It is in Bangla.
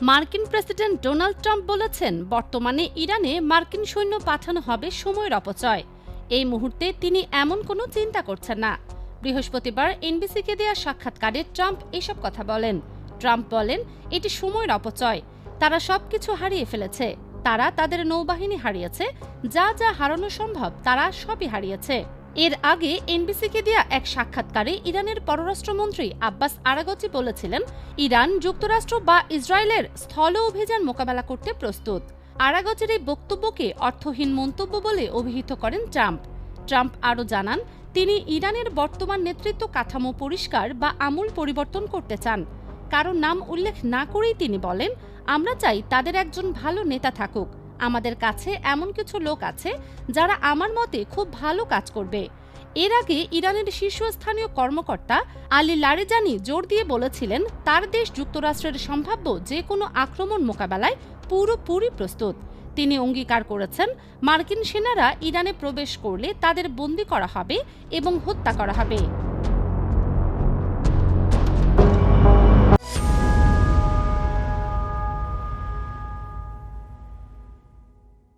মার্কিন প্রেসিডেন্ট ডোনাল্ড ট্রাম্প বলেছেন, বর্তমানে ইরানে মার্কিন সৈন্য পাঠানো হবে সময়ের অপচয়। এই মুহূর্তে তিনি এমন কোনো চিন্তা করছেন না। বৃহস্পতিবার এনবিসিকে দেয়া সাক্ষাৎকারে ট্রাম্প এসব কথা বলেন। ট্রাম্প বলেন, এটি সময়ের অপচয়। তারা সবকিছু হারিয়ে ফেলেছে। তারা তাদের নৌবাহিনী হারিয়েছে। যা যা হারানো সম্ভব তারা সবই হারিয়েছে। এর আগে এনবিসিকে দেয়া এক সাক্ষাৎকারে ইরানের পররাষ্ট্রমন্ত্রী আব্বাস আরাগচি বলেছিলেন, ইরান যুক্তরাষ্ট্র বা ইসরায়েলের স্থল অভিযান মোকাবেলা করতে প্রস্তুত। আরাগচির এই বক্তব্যকে অর্থহীন মন্তব্য বলে অভিহিত করেন ট্রাম্প। ট্রাম্প আরও জানান, তিনি ইরানের বর্তমান নেতৃত্ব কাঠামো পরিষ্কার বা আমূল পরিবর্তন করতে চান। কারো নাম উল্লেখ না করেই তিনি বলেন, আমরা চাই তাদের একজন ভালো নেতা থাকুক। আমাদের কাছে এমন কিছু লোক আছে যারা আমার মতে খুব ভালো কাজ করবে। এর আগে ইরানের শীর্ষস্থানীয় কর্মকর্তা আলী লারেজানি জোর দিয়ে বলেছিলেন, তার দেশ যুক্তরাষ্ট্রের সম্ভাব্য যে কোনো আক্রমণ মোকাবেলায় পুরোপুরি প্রস্তুত। তিনি অঙ্গীকার করেছেন, মার্কিন সেনারা ইরানে প্রবেশ করলে তাদের বন্দী করা হবে এবং হত্যা করা হবে।